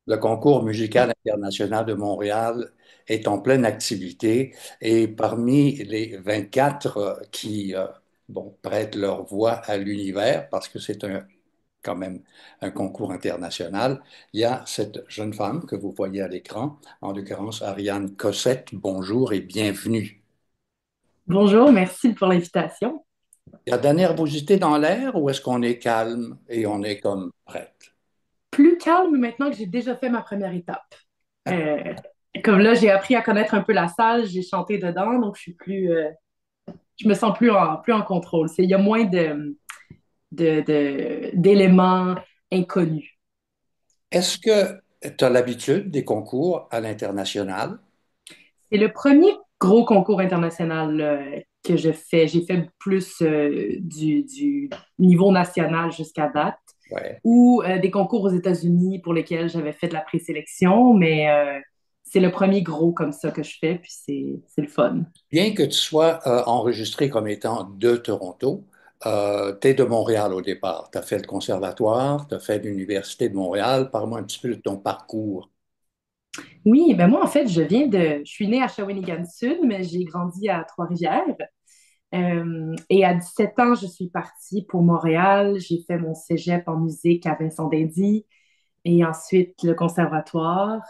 Le concours musical international de Montréal est en pleine activité et parmi les 24 qui bon, prêtent leur voix à l'univers, parce que c'est quand même un concours international, il y a cette jeune femme que vous voyez à l'écran, en l'occurrence Ariane Cossette. Bonjour et bienvenue. Bonjour, merci pour l'invitation. Il y a de la nervosité dans l'air ou est-ce qu'on est calme et on est comme prête? Plus calme maintenant que j'ai déjà fait ma première étape. Euh, Comme là, j'ai appris à connaître un peu la salle, j'ai chanté dedans, donc je me sens plus en contrôle. Il y a moins d'éléments inconnus. Est-ce que tu as l'habitude des concours à l'international? C'est le premier gros concours international que je fais. J'ai fait plus du niveau national jusqu'à date, Ouais. ou des concours aux États-Unis pour lesquels j'avais fait de la présélection, mais c'est le premier gros comme ça que je fais, puis c'est le fun. Bien que tu sois enregistré comme étant de Toronto, tu es de Montréal au départ. Tu as fait le conservatoire, tu as fait l'Université de Montréal. Parle-moi un petit peu de ton parcours. Oui, ben moi, en fait, je suis née à Shawinigan-Sud, mais j'ai grandi à Trois-Rivières. Et à 17 ans, je suis partie pour Montréal. J'ai fait mon cégep en musique à Vincent d'Indy et ensuite le conservatoire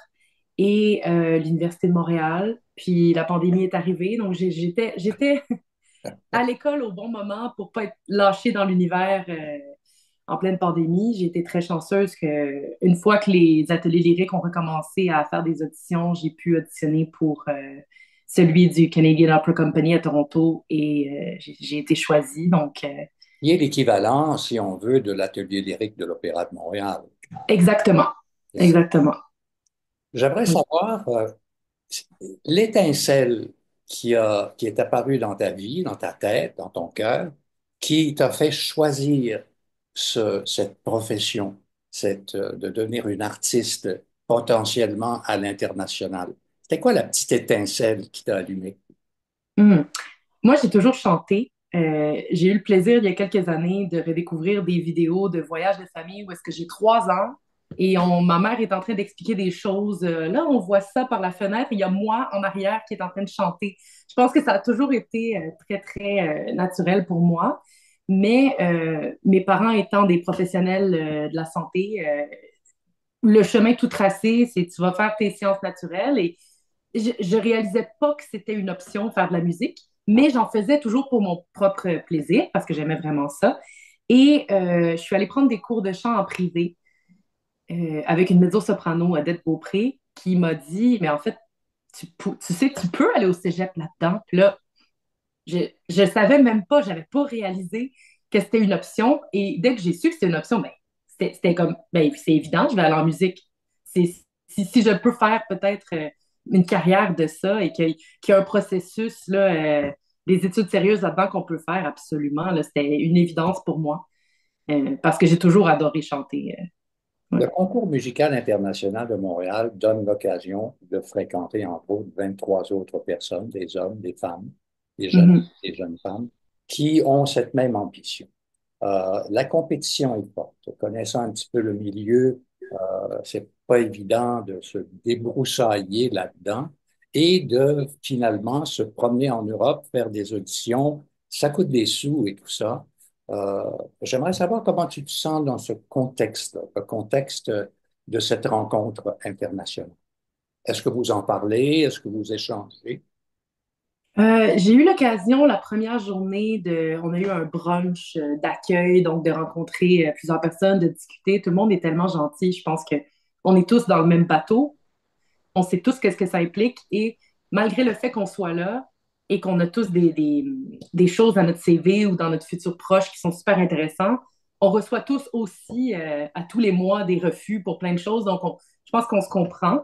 et l'Université de Montréal. Puis la pandémie est arrivée, donc j'étais à l'école au bon moment pour pas être lâchée dans l'univers en pleine pandémie. J'ai été très chanceuse que une fois que les ateliers lyriques ont recommencé à faire des auditions, j'ai pu auditionner pour celui du Canadian Opera Company à Toronto et j'ai été choisie. Donc, Qui est l'équivalent, si on veut, de l'atelier lyrique de l'Opéra de Montréal. exactement, C'est ça. exactement. J'aimerais Oui. savoir l'étincelle qui est apparue dans ta vie, dans ta tête, dans ton cœur, qui t'a fait choisir cette profession, de devenir une artiste potentiellement à l'international. C'était quoi la petite étincelle qui t'a allumé? Mhm. Moi, j'ai toujours chanté. J'ai eu le plaisir, il y a quelques années, de redécouvrir des vidéos de voyages de famille où est-ce que j'ai 3 ans et ma mère est en train d'expliquer des choses. Là, on voit ça par la fenêtre. Il y a moi en arrière qui est en train de chanter. Je pense que ça a toujours été très, très naturel pour moi. Mais mes parents étant des professionnels de la santé, le chemin tout tracé, c'est tu vas faire tes sciences naturelles et je réalisais pas que c'était une option faire de la musique, mais j'en faisais toujours pour mon propre plaisir parce que j'aimais vraiment ça. Et je suis allée prendre des cours de chant en privé avec une mezzo-soprano, Adèle Beaupré, qui m'a dit, mais en fait, tu sais, tu peux aller au cégep là-dedans. Puis là, je savais même pas, j'avais pas réalisé que c'était une option. Et dès que j'ai su que c'était une option, ben, c'était comme, ben, c'est évident, je vais aller en musique. C'est, si je peux faire peut-être une carrière de ça et qu'il y a un processus, là, des études sérieuses là-dedans qu'on peut faire, absolument, là, c'était une évidence pour moi parce que j'ai toujours adoré chanter. Ouais. Le concours musical international de Montréal donne l'occasion de fréquenter entre autres 23 autres personnes, des hommes, des femmes, Mhm. des jeunes femmes, qui ont cette même ambition. La compétition est forte. Connaissant un petit peu le milieu, c'est pas évident de se débroussailler là-dedans et de finalement se promener en Europe, faire des auditions. Ça coûte des sous et tout ça. Euh, J'aimerais savoir comment tu te sens dans ce contexte, le contexte de cette rencontre internationale. Est-ce que vous en parlez? Est-ce que vous échangez? J'ai eu l'occasion la première journée on a eu un brunch d'accueil, donc de rencontrer plusieurs personnes, de discuter. Tout le monde est tellement gentil. Je pense que on est tous dans le même bateau. On sait tous qu'est-ce que ça implique et malgré le fait qu'on soit là et qu'on a tous des choses dans notre CV ou dans notre futur proche qui sont super intéressants, on reçoit tous aussi à tous les mois des refus pour plein de choses. Donc, je pense qu'on se comprend.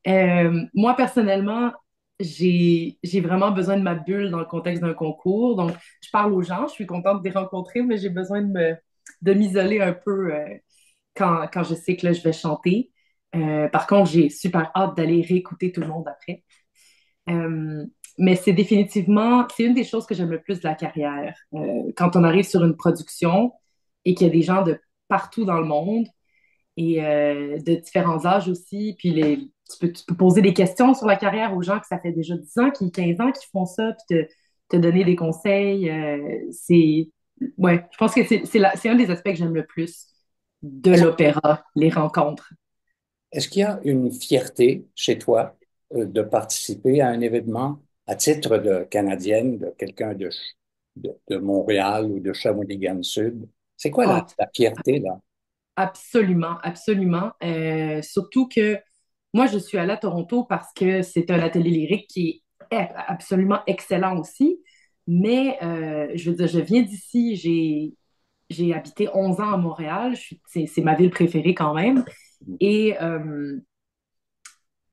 Moi, personnellement, j'ai vraiment besoin de ma bulle dans le contexte d'un concours. Donc, je parle aux gens, je suis contente de les rencontrer, mais j'ai besoin de m'isoler un peu quand je sais que là, je vais chanter. Par contre, j'ai super hâte d'aller réécouter tout le monde après. Euh, mais c'est une des choses que j'aime le plus de la carrière. Quand on arrive sur une production et qu'il y a des gens de partout dans le monde et de différents âges aussi. Puis tu peux poser des questions sur la carrière aux gens que ça fait déjà 10 ans, 15 ans qui font ça, puis te donner des conseils. Ouais, je pense que c'est un des aspects que j'aime le plus de Est-ce, l'opéra, les rencontres. est-ce qu'il y a une fierté chez toi de participer à un événement à titre de Canadienne, de quelqu'un de Montréal ou de Shawinigan-Sud? C'est quoi Ah, la fierté là? absolument, absolument. Surtout que moi, je suis allée à Toronto parce que c'est un atelier lyrique qui est absolument excellent aussi. Mais je veux dire, je viens d'ici, j'ai habité 11 ans à Montréal. C'est ma ville préférée quand même. Et, euh,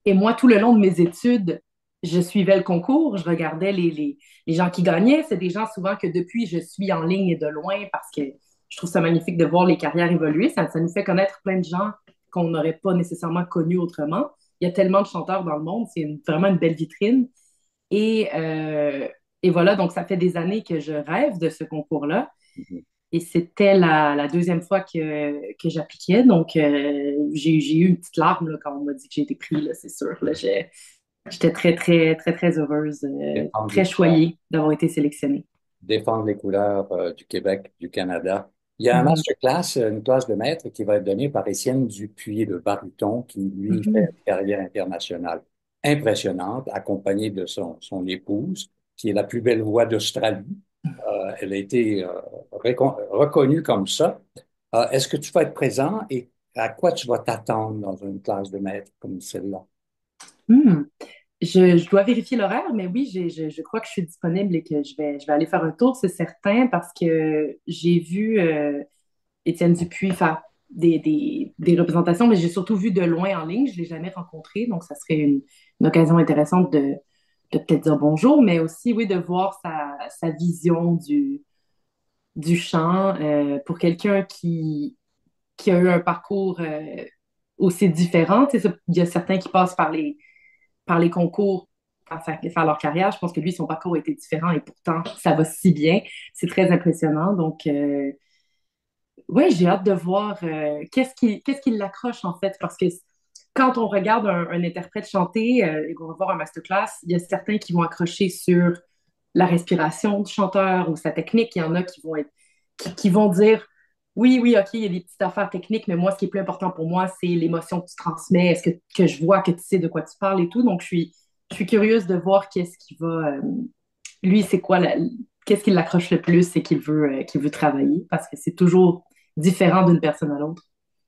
et moi, tout le long de mes études, je suivais le concours, je regardais les gens qui gagnaient. C'est des gens souvent que depuis, je suis en ligne et de loin parce que je trouve ça magnifique de voir les carrières évoluer. Ça nous fait connaître plein de gens qu'on n'aurait pas nécessairement connus autrement. Il y a tellement de chanteurs dans le monde, c'est vraiment une belle vitrine. Et, euh, et voilà, donc ça fait des années que je rêve de ce concours-là. Et c'était la deuxième fois que j'appliquais. Donc, j'ai eu une petite larme là, quand on m'a dit que j'ai été pris, là, c'est sûr. Là, j'étais très, très, très, très heureuse, Défendre les très couleurs, choyée d'avoir été sélectionnée. défendre les couleurs du Québec, du Canada. Il y a un Mhm. masterclass, une classe de maître qui va être donnée par Étienne Dupuis, le baryton, qui, lui, fait Mhm. une carrière internationale impressionnante, accompagné de son épouse, qui est la plus belle voix d'Australie. Elle a été reconnue comme ça. Est-ce que tu vas être présent et à quoi tu vas t'attendre dans une classe de maître comme celle-là? Hmm. Je dois vérifier l'horaire, mais oui, je crois que je suis disponible et que je vais aller faire un tour, c'est certain, parce que j'ai vu Étienne Dupuis faire des représentations, mais j'ai surtout vu de loin en ligne. Je ne l'ai jamais rencontré, donc ça serait une occasion intéressante de peut-être dire bonjour, mais aussi, oui, de voir sa vision du chant pour quelqu'un qui a eu un parcours aussi différent. Tu sais, il y a certains qui passent par les concours pour faire leur carrière. Je pense que lui, son parcours a été différent et pourtant, ça va si bien. C'est très impressionnant. Donc, oui, j'ai hâte de voir qu'est-ce qui l'accroche en fait, parce que quand on regarde un interprète chanter et qu'on va voir un masterclass, il y a certains qui vont accrocher sur la respiration du chanteur ou sa technique. Il y en a qui vont qui vont dire oui, oui, OK, il y a des petites affaires techniques, mais moi, ce qui est plus important pour moi, c'est l'émotion que tu transmets. Est-ce que je vois que tu sais de quoi tu parles et tout? Donc, je suis curieuse de voir qu'est-ce qui va. Lui, c'est quoi qu'est-ce qui l'accroche le plus et qu'il veut travailler parce que c'est toujours différent d'une personne à l'autre.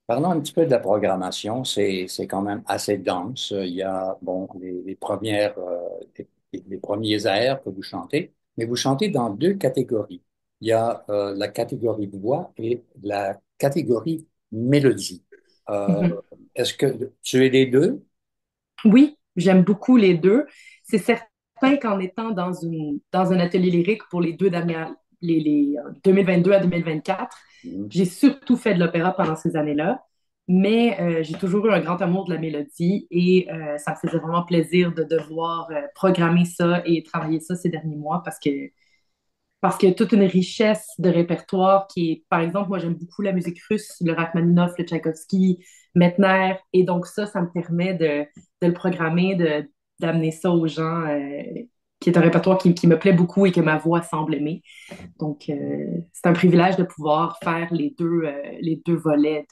Parlons un petit peu de la programmation. C'est quand même assez dense. Il y a, bon, les premiers airs que vous chantez, mais vous chantez dans deux catégories. Il y a la catégorie voix et la catégorie mélodie. Euh, Mhm. est-ce que tu es les deux? Oui, j'aime beaucoup les deux. C'est certain qu'en étant dans un atelier lyrique pour les deux dernières, les 2022 à 2024, Mhm. j'ai surtout fait de l'opéra pendant ces années-là, mais j'ai toujours eu un grand amour de la mélodie et ça me faisait vraiment plaisir de devoir programmer ça et travailler ça ces derniers mois parce qu'il y a toute une richesse de répertoire qui est, par exemple, moi j'aime beaucoup la musique russe, le Rachmaninoff, le Tchaïkovski, Medtner, et donc ça me permet de le programmer, d'amener ça aux gens, qui est un répertoire qui me plaît beaucoup et que ma voix semble aimer. Donc c'est un privilège de pouvoir faire les deux volets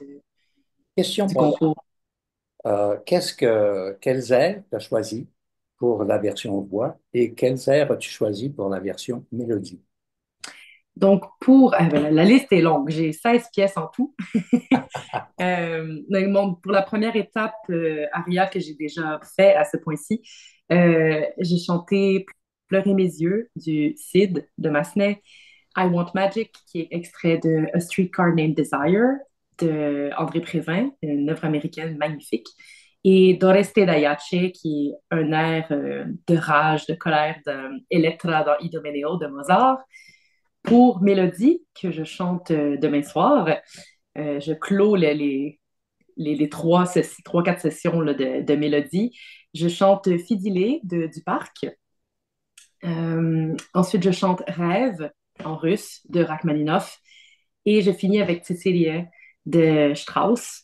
Question du pour concours. quels airs tu as choisi pour la version voix et quels airs as-tu choisi pour la version mélodie? Donc, la liste est longue. J'ai 16 pièces en tout. Pour la première étape, aria que j'ai déjà fait à ce point-ci, j'ai chanté Pleurer mes yeux du Cid de Massenet, I Want Magic, qui est extrait de A Streetcar Named Desire de André Prévin, une œuvre américaine magnifique, et Doreste Dayace, qui est un air de rage, de colère de Elettra dans Idomeneo de Mozart. Pour Mélodie, que je chante demain soir, je clôt les trois, quatre sessions là, de mélodie. Je chante Fidilé du Parc. Ensuite, je chante Rêve en russe de Rachmaninoff. Et je finis avec Cécilia de Strauss.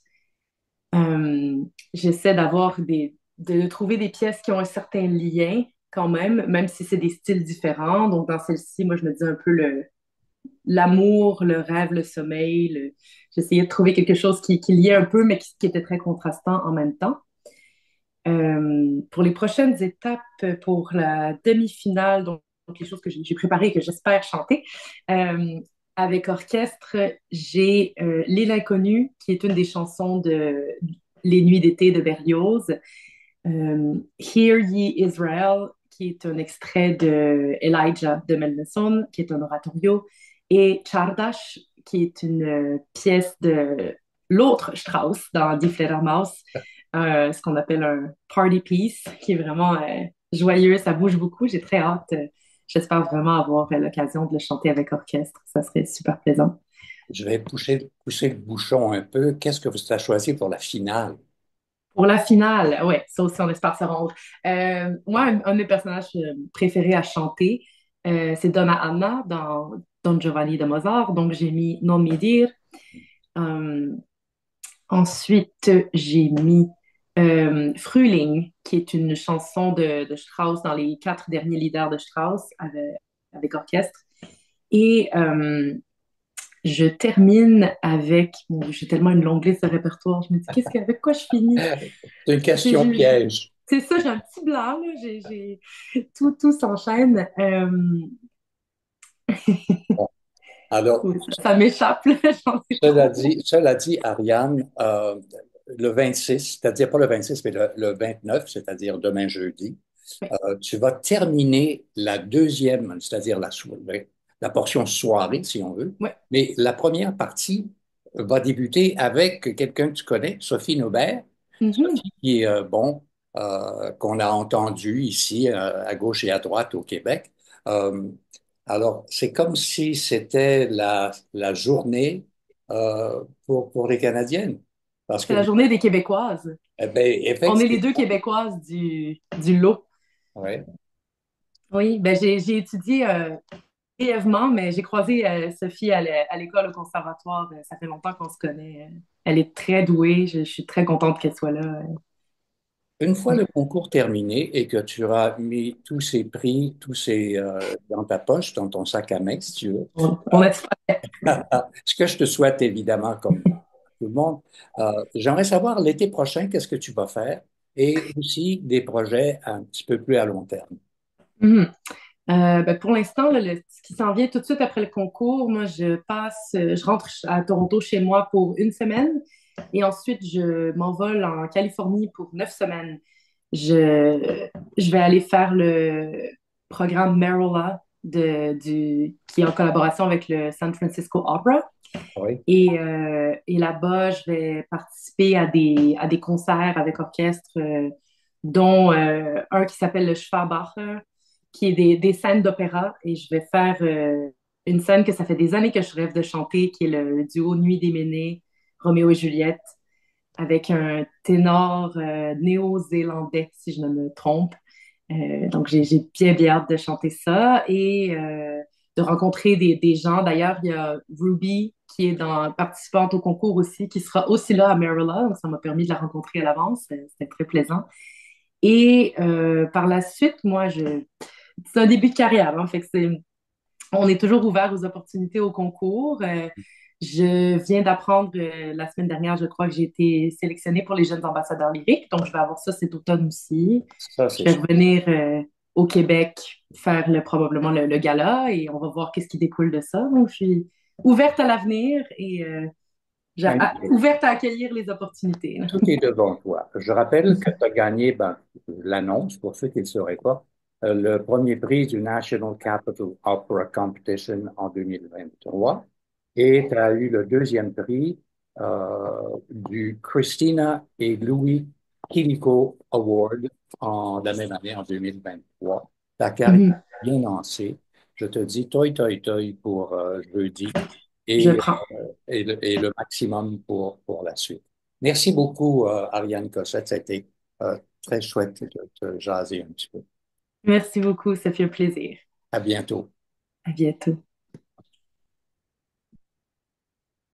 Euh, J'essaie de trouver des pièces qui ont un certain lien quand même si c'est des styles différents. Donc, dans celle-ci, moi, je me dis un peu l'amour, le rêve, le sommeil. J'essayais de trouver quelque chose qui liait un peu, mais qui était très contrastant en même temps. Pour les prochaines étapes, pour la demi-finale, donc les choses que j'ai préparées et que j'espère chanter, euh, avec orchestre, j'ai L'île inconnue, qui est une des chansons de Les Nuits d'été de Berlioz, Hear Ye Israel, qui est un extrait de Elijah de Mendelssohn, qui est un oratorio, et Czardas, qui est une pièce de l'autre Strauss dans Die Fledermaus, ce qu'on appelle un party piece, qui est vraiment joyeux, ça bouge beaucoup, j'ai très hâte. J'espère vraiment avoir l'occasion de le chanter avec orchestre, ça serait super plaisant. Je vais pousser le bouchon un peu. Qu'est-ce que vous avez choisi pour la finale? Pour la finale, ouais, ça aussi, on espère se rendre. Moi, un de mes personnages préférés à chanter, c'est Donna Anna dans Don Giovanni de Mozart. Donc, j'ai mis Non mi dire. Euh, Ensuite, j'ai mis Frühling, qui est une chanson de Strauss dans les quatre derniers leaders de Strauss avec orchestre. Et je termine avec, bon, j'ai tellement une longue liste de répertoire, je me dis, avec quoi je finis? C'est une J'ai- question j'ai- j'ai- piège. C'est ça, j'ai un petit blanc, là. Tout s'enchaîne. Bon. Alors, Oui, ça m'échappe, là, j'en ai trop. cela dit, Ariane, le 26, c'est-à-dire pas le 26, mais le 29, c'est-à-dire demain jeudi, Oui. tu vas terminer la deuxième, c'est-à-dire la portion soirée, si on veut. Ouais. Mais la première partie va débuter avec quelqu'un que tu connais, Sophie Naubert. Mhm. Sophie qui est, qu'on a entendu ici, à gauche et à droite au Québec. Euh, alors, c'est comme si c'était la journée pour les Canadiennes. Parce C'est que, la journée des Québécoises. eh ben, On est les deux effectivement, Québécoises du lot. ouais. Oui, ben j'ai étudié brièvement, mais j'ai croisé Sophie à l'école, au conservatoire. Ça fait longtemps qu'on se connaît. Elle est très douée. Je suis très contente qu'elle soit là. Une fois le concours terminé et que tu auras mis tous ces prix, dans ta poche, dans ton sac à main, si tu veux, On a ce que je te souhaite évidemment, comme tout le monde, j'aimerais savoir l'été prochain, qu'est-ce que tu vas faire et aussi des projets un petit peu plus à long terme. Mhm. Ben, pour l'instant, là, ce qui s'en vient tout de suite après le concours, moi, je rentre à Toronto chez moi pour une semaine et ensuite je m'envole en Californie pour 9 semaines. Je, je vais aller faire le programme Marola qui est en collaboration avec le San Francisco Opera. Oui. Et là-bas, je vais participer à des concerts avec orchestre, dont un qui s'appelle le Schwabacher, qui est des scènes d'opéra. Et je vais faire une scène que ça fait des années que je rêve de chanter, qui est le duo Nuit des Ménés, Roméo et Juliette, avec un ténor néo-zélandais, si je ne me trompe. Donc, j'ai bien hâte de chanter ça et de rencontrer des gens. D'ailleurs, il y a Ruby qui est participante au concours aussi, qui sera aussi là à Maryland. Donc, ça m'a permis de la rencontrer à l'avance. C'était très plaisant. Et par la suite, c'est un début de carrière. Hein, fait que on est toujours ouvert aux opportunités au concours. Je viens d'apprendre la semaine dernière, je crois que j'ai été sélectionnée pour les jeunes ambassadeurs lyriques. Donc, je vais avoir ça cet automne aussi. Ça, Je c'est vais sûr. revenir au Québec faire probablement le gala et on va voir qu'est-ce qui découle de ça. Donc, je suis ouverte à l'avenir et ouverte à accueillir les opportunités, là. Tout est devant toi. Je rappelle que tu as gagné l'annonce, pour ceux qui ne le sauraient pas, le premier prix du National Capital Opera Competition en 2023 et tu as eu le deuxième prix du Christina et Louis Quilico Award la même année, en 2023. Ta carrière Mhm. est bien lancée. Je te dis toi, toi pour jeudi Je et, prends. et le maximum pour la suite. Merci beaucoup, Ariane Cossette. Ça a été très chouette de te jaser un petit peu. Merci beaucoup, ça fait un plaisir. À bientôt. À bientôt.